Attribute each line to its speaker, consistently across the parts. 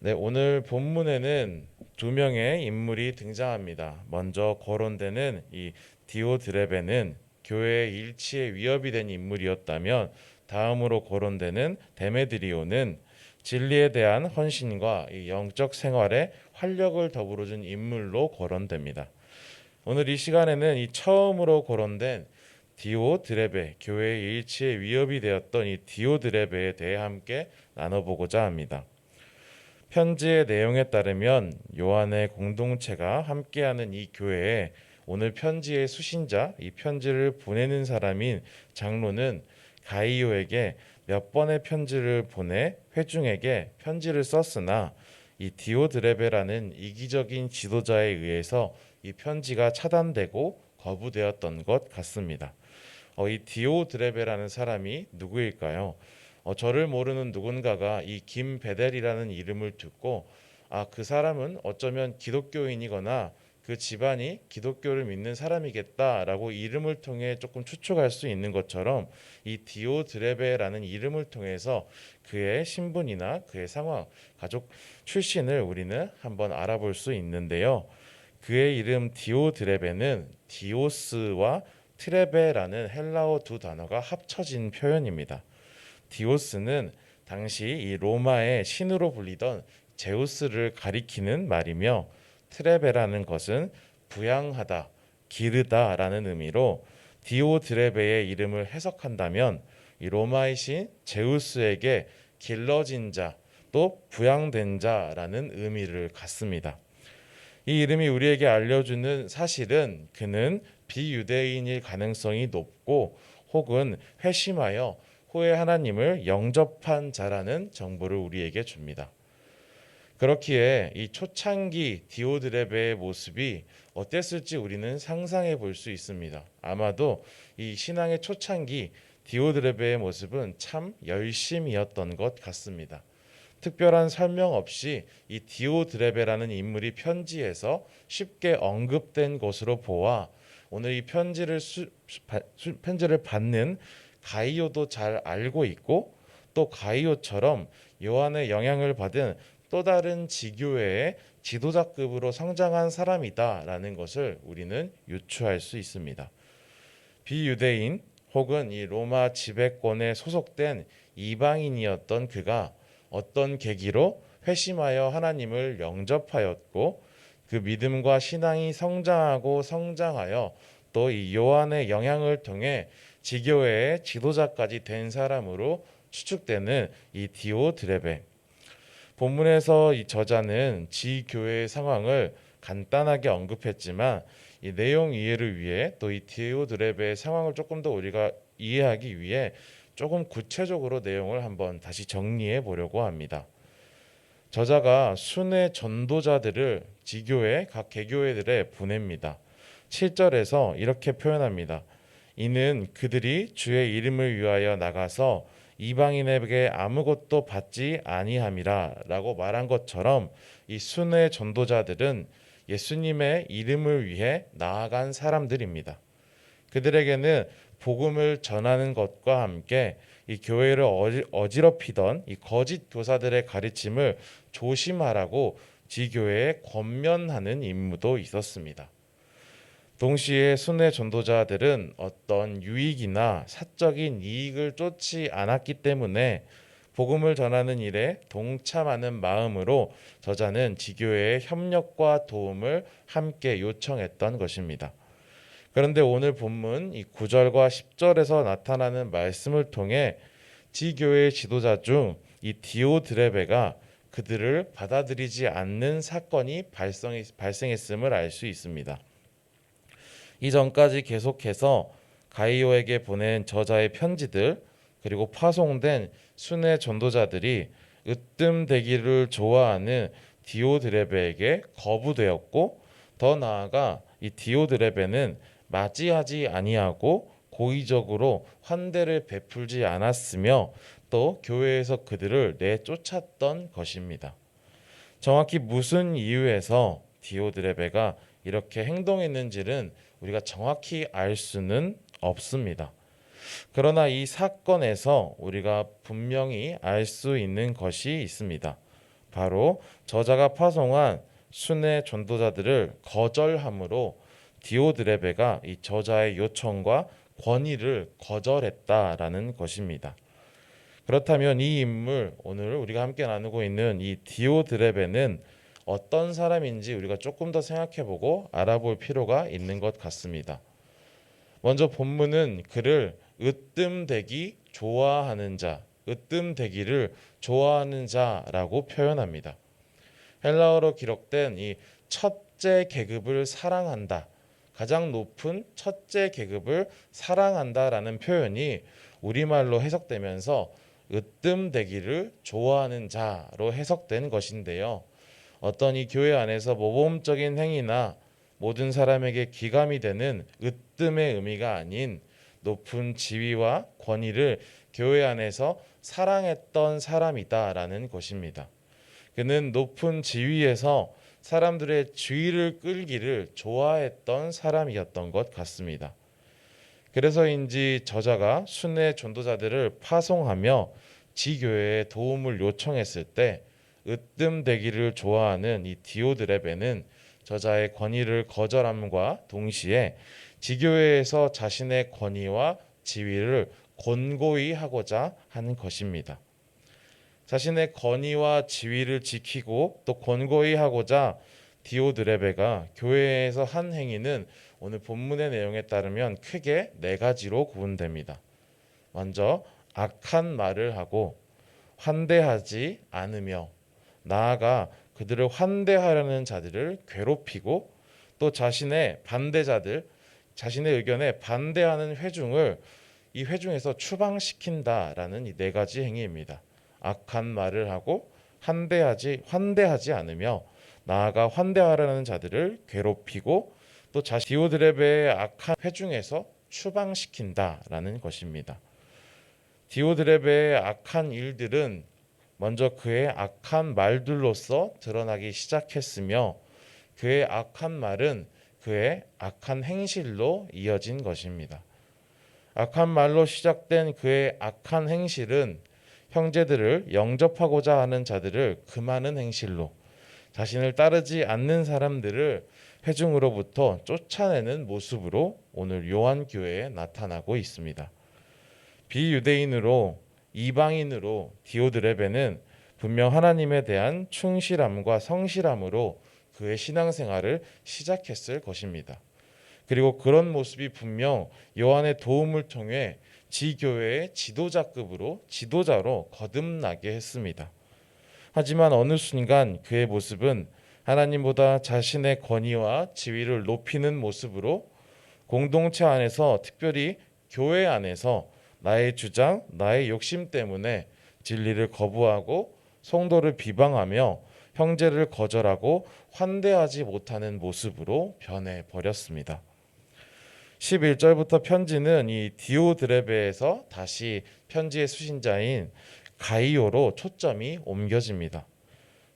Speaker 1: 네, 오늘 본문에는 두 명의 인물이 등장합니다. 먼저 거론되는 이 디오드레베는 교회의 일치에 위협이 된 인물이었다면, 다음으로 거론되는 데메드리오는 진리에 대한 헌신과 이 영적 생활에 활력을 더불어 준 인물로 거론됩니다. 오늘 이 시간에는 이 처음으로 거론된 디오드레베, 교회의 일치에 위협이 되었던 이 디오드레베에 대해 함께 나눠보고자 합니다. 편지의 내용에 따르면 요한의 공동체가 함께하는 이 교회에 오늘 편지의 수신자, 이 편지를 보내는 사람인 장로는 가이오에게 몇 번의 편지를 보내 회중에게 편지를 썼으나 이 디오드레베라는 이기적인 지도자에 의해서 이 편지가 차단되고 거부되었던 것 같습니다. 이 디오드레베라는 사람이 누구일까요? 저를 모르는 누군가가 이 김베델이라는 이름을 듣고 그 사람은 어쩌면 기독교인이거나 그 집안이 기독교를 믿는 사람이겠다라고 이름을 통해 조금 추측할 수 있는 것처럼 이 디오드레베라는 이름을 통해서 그의 신분이나 그의 상황, 가족 출신을 우리는 한번 알아볼 수 있는데요. 그의 이름 디오드레베는 디오스와 트레베라는 헬라어 두 단어가 합쳐진 표현입니다. 디오스는 당시 이 로마의 신으로 불리던 제우스를 가리키는 말이며, 트레베라는 것은 부양하다, 기르다라는 의미로 디오드레베의 이름을 해석한다면 이 로마의 신 제우스에게 길러진 자, 또 부양된 자라는 의미를 갖습니다. 이 이름이 우리에게 알려주는 사실은 그는 비유대인일 가능성이 높고 혹은 회심하여 후에 하나님을 영접한 자라는 정보를 우리에게 줍니다. 그렇기에 이 초창기 디오드레베의 모습이 어땠을지 우리는 상상해 볼 수 있습니다. 아마도 이 신앙의 초창기 디오드레베의 모습은 참 열심이었던 것 같습니다. 특별한 설명 없이 이 디오드레베라는 인물이 편지에서 쉽게 언급된 것으로 보아 오늘 이 편지를 받는 가이오도 잘 알고 있고, 또 가이오처럼 요한의 영향을 받은 또 다른 지교회의 지도자급으로 성장한 사람이다라는 것을 우리는 유추할 수 있습니다. 비유대인 혹은 이 로마 지배권에 소속된 이방인이었던 그가 어떤 계기로 회심하여 하나님을 영접하였고, 그 믿음과 신앙이 성장하고 성장하여 또 이 요한의 영향을 통해 지교회의 지도자까지 된 사람으로 추측되는 이 디오드레베. 본문에서 이 저자는 지교회의 상황을 간단하게 언급했지만 이 내용 이해를 위해 또 이 디오드레베의 상황을 조금 더 우리가 이해하기 위해 조금 구체적으로 내용을 한번 다시 정리해 보려고 합니다. 저자가 순회 전도자들을 지교회 각 개교회들에 보냅니다. 7절에서 이렇게 표현합니다. 이는 그들이 주의 이름을 위하여 나가서 이방인에게 아무것도 받지 아니함이라 라고 말한 것처럼 이 순회 전도자들은 예수님의 이름을 위해 나아간 사람들입니다. 그들에게는 복음을 전하는 것과 함께 이 교회를 어지럽히던 이 거짓 교사들의 가르침을 조심하라고 지교회에 권면하는 임무도 있었습니다. 동시에 순회 전도자들은 어떤 유익이나 사적인 이익을 쫓지 않았기 때문에 복음을 전하는 일에 동참하는 마음으로 저자는 지교회의 협력과 도움을 함께 요청했던 것입니다. 그런데 오늘 본문 이 9절과 10절에서 나타나는 말씀을 통해 지교회의 지도자 중 이 디오드레베가 그들을 받아들이지 않는 사건이 발생했음을 알 수 있습니다. 이전까지 계속해서 가이오에게 보낸 저자의 편지들, 그리고 파송된 순회 전도자들이 으뜸되기를 좋아하는 디오드레베에게 거부되었고, 더 나아가 이 디오드레베는 맞이하지 아니하고 고의적으로 환대를 베풀지 않았으며 또 교회에서 그들을 내쫓았던 것입니다. 정확히 무슨 이유에서 디오드레베가 이렇게 행동했는지는 우리가 정확히 알 수는 없습니다. 그러나 이 사건에서 우리가 분명히 알 수 있는 것이 있습니다. 바로 저자가 파송한 순회 전도자들을 거절함으로 디오드레베가 이 저자의 요청과 권위를 거절했다라는 것입니다. 그렇다면 이 인물, 오늘 우리가 함께 나누고 있는 이 디오드레베는 어떤 사람인지 우리가 조금 더 생각해보고 알아볼 필요가 있는 것 같습니다. 먼저 본문은 그를 으뜸되기 좋아하는 자, 으뜸되기를 좋아하는 자라고 표현합니다. 헬라어로 기록된 이 첫째 계급을 사랑한다, 가장 높은 첫째 계급을 사랑한다라는 표현이 우리말로 해석되면서 으뜸되기를 좋아하는 자로 해석된 것인데요. 어떤 이 교회 안에서 모범적인 행위나 모든 사람에게 기감이 되는 으뜸의 의미가 아닌 높은 지위와 권위를 교회 안에서 사랑했던 사람이다라는 것입니다. 그는 높은 지위에서 사람들의 주의를 끌기를 좋아했던 사람이었던 것 같습니다. 그래서인지 저자가 순회 전도자들을 파송하며 지교회에 도움을 요청했을 때 으뜸되기를 좋아하는 이 디오드레베는 저자의 권위를 거절함과 동시에 지교회에서 자신의 권위와 지위를 권고히 하고자 하는 것입니다. 자신의 권위와 지위를 지키고 또 권고히 하고자 디오드레베가 교회에서 한 행위는 오늘 본문의 내용에 따르면 크게 네 가지로 구분됩니다. 먼저 악한 말을 하고 환대하지 않으며, 나아가 그들을 환대하려는 자들을 괴롭히고, 또 자신의 반대자들, 자신의 의견에 반대하는 회중을 이 회중에서 추방시킨다라는 이 네 가지 행위입니다. 악한 말을 하고 환대하지 않으며, 나아가 환대하려는 자들을 괴롭히고, 또 디오드레베의 악한 회중에서 추방시킨다라는 것입니다. 디오드레베의 악한 일들은 먼저 그의 악한 말들로서 드러나기 시작했으며, 그의 악한 말은 그의 악한 행실로 이어진 것입니다. 악한 말로 시작된 그의 악한 행실은 형제들을 영접하고자 하는 자들을 금하는 행실로, 자신을 따르지 않는 사람들을 회중으로부터 쫓아내는 모습으로 오늘 요한교회에 나타나고 있습니다. 비유대인으로, 이방인으로 디오드레베는 분명 하나님에 대한 충실함과 성실함으로 그의 신앙생활을 시작했을 것입니다. 그리고 그런 모습이 분명 요한의 도움을 통해 지교회의 지도자로 거듭나게 했습니다. 하지만 어느 순간 그의 모습은 하나님보다 자신의 권위와 지위를 높이는 모습으로 공동체 안에서, 특별히 교회 안에서 나의 주장, 나의 욕심 때문에 진리를 거부하고 성도를 비방하며 형제를 거절하고 환대하지 못하는 모습으로 변해버렸습니다. 11절부터 편지는 이 디오드레베에서 다시 편지의 수신자인 가이오로 초점이 옮겨집니다.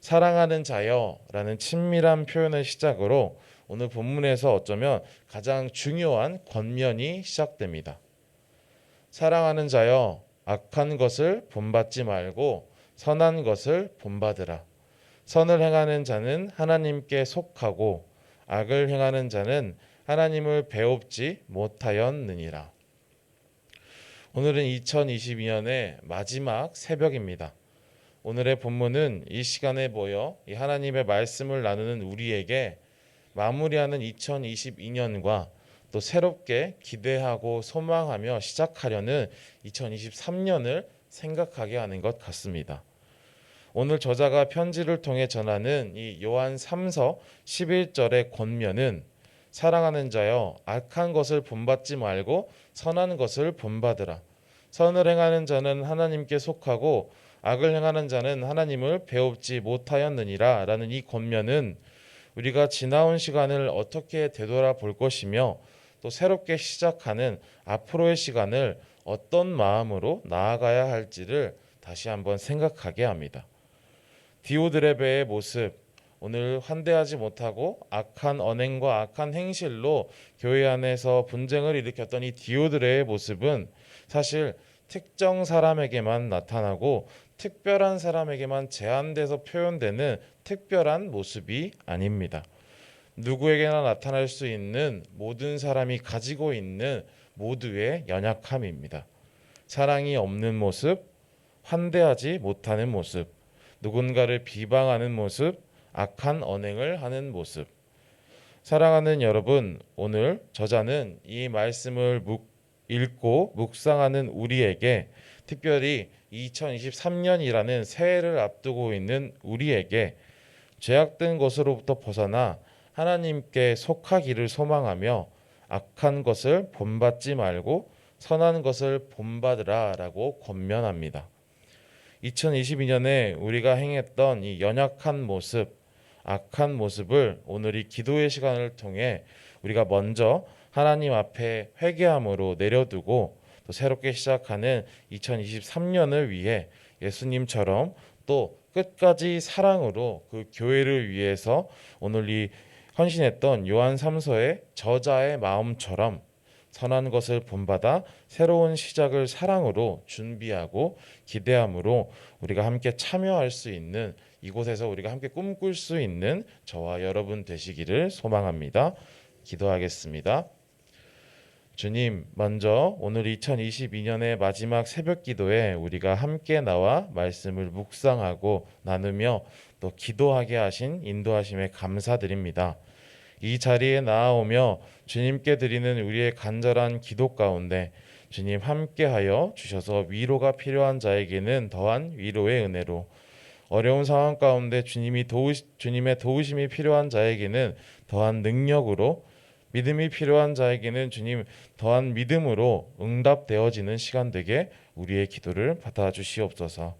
Speaker 1: 사랑하는 자여 라는 친밀한 표현을 시작으로 오늘 본문에서 어쩌면 가장 중요한 권면이 시작됩니다. 사랑하는 자여, 악한 것을 본받지 말고 선한 것을 본받으라. 선을 행하는 자는 하나님께 속하고 악을 행하는 자는 하나님을 배웁지 못하였느니라. 오늘은 2022년의 마지막 새벽입니다. 오늘의 본문은 이 시간에 모여 이 하나님의 말씀을 나누는 우리에게 마무리하는 2022년과 또 새롭게 기대하고 소망하며 시작하려는 2023년을 생각하게 하는 것 같습니다. 오늘 저자가 편지를 통해 전하는 이 요한 3서 11절의 권면은 사랑하는 자여, 악한 것을 본받지 말고 선한 것을 본받으라. 선을 행하는 자는 하나님께 속하고 악을 행하는 자는 하나님을 배웁지 못하였느니라 라는 이 권면은 우리가 지나온 시간을 어떻게 되돌아볼 것이며 또 새롭게 시작하는 앞으로의 시간을 어떤 마음으로 나아가야 할지를 다시 한번 생각하게 합니다. 디오드레베의 모습, 오늘 환대하지 못하고 악한 언행과 악한 행실로 교회 안에서 분쟁을 일으켰던 이 디오드레의 모습은 사실 특정 사람에게만 나타나고 특별한 사람에게만 제한돼서 표현되는 특별한 모습이 아닙니다. 누구에게나 나타날 수 있는 모든 사람이 가지고 있는 모두의 연약함입니다. 사랑이 없는 모습, 환대하지 못하는 모습, 누군가를 비방하는 모습, 악한 언행을 하는 모습. 사랑하는 여러분, 오늘 저자는 이 말씀을 읽고 묵상하는 우리에게, 특별히 2023년이라는 새해를 앞두고 있는 우리에게 죄악된 것으로부터 벗어나 하나님께 속하기를 소망하며 악한 것을 본받지 말고 선한 것을 본받으라라고 권면합니다. 2022년에 우리가 행했던 이 연약한 모습, 악한 모습을 오늘 이 기도의 시간을 통해 우리가 먼저 하나님 앞에 회개함으로 내려두고 또 새롭게 시작하는 2023년을 위해 예수님처럼 또 끝까지 사랑으로 그 교회를 위해서 오늘 이 헌신했던 요한 3서의 저자의 마음처럼 선한 것을 본받아 새로운 시작을 사랑으로 준비하고 기대함으로 우리가 함께 참여할 수 있는, 이곳에서 우리가 함께 꿈꿀 수 있는 저와 여러분 되시기를 소망합니다. 기도하겠습니다. 주님, 먼저 오늘 2022년의 마지막 새벽 기도에 우리가 함께 나와 말씀을 묵상하고 나누며 또 기도하게 하신 인도하심에 감사드립니다. 이 자리에 나아오며 주님께 드리는 우리의 간절한 기도 가운데 주님 함께하여 주셔서 위로가 필요한 자에게는 더한 위로의 은혜로, 어려운 상황 가운데 주님의 도우심이 필요한 자에게는 더한 능력으로, 믿음이 필요한 자에게는 주님 더한 믿음으로 응답되어지는 시간 되게 우리의 기도를 받아주시옵소서.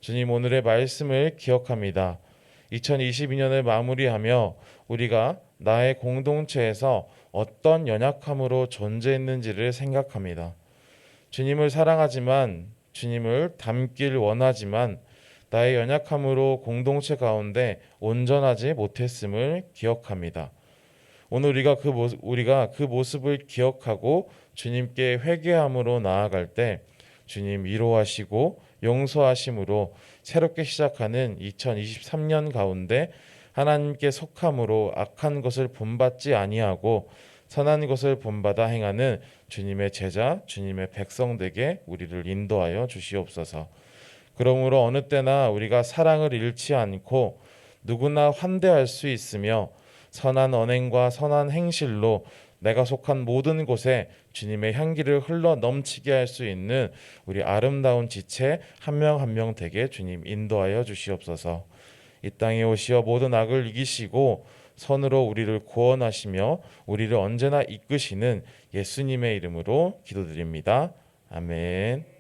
Speaker 1: 주님, 오늘의 말씀을 기억합니다. 2022년을 마무리하며 우리가 나의 공동체에서 어떤 연약함으로 존재했는지를 생각합니다. 주님을 사랑하지만, 주님을 닮길 원하지만 나의 연약함으로 공동체 가운데 온전하지 못했음을 기억합니다. 오늘 우리가 그 모습을 기억하고 주님께 회개함으로 나아갈 때 주님 위로하시고 용서하심으로 새롭게 시작하는 2023년 가운데 하나님께 속함으로 악한 것을 본받지 아니하고 선한 것을 본받아 행하는 주님의 제자, 주님의 백성되게 우리를 인도하여 주시옵소서. 그러므로 어느 때나 우리가 사랑을 잃지 않고 누구나 환대할 수 있으며 선한 언행과 선한 행실로 내가 속한 모든 곳에 주님의 향기를 흘러 넘치게 할 수 있는 우리 아름다운 지체 한 명 한 명 되게 주님 인도하여 주시옵소서. 이 땅에 오시어 모든 악을 이기시고 선으로 우리를 구원하시며 우리를 언제나 이끄시는 예수님의 이름으로 기도드립니다. 아멘.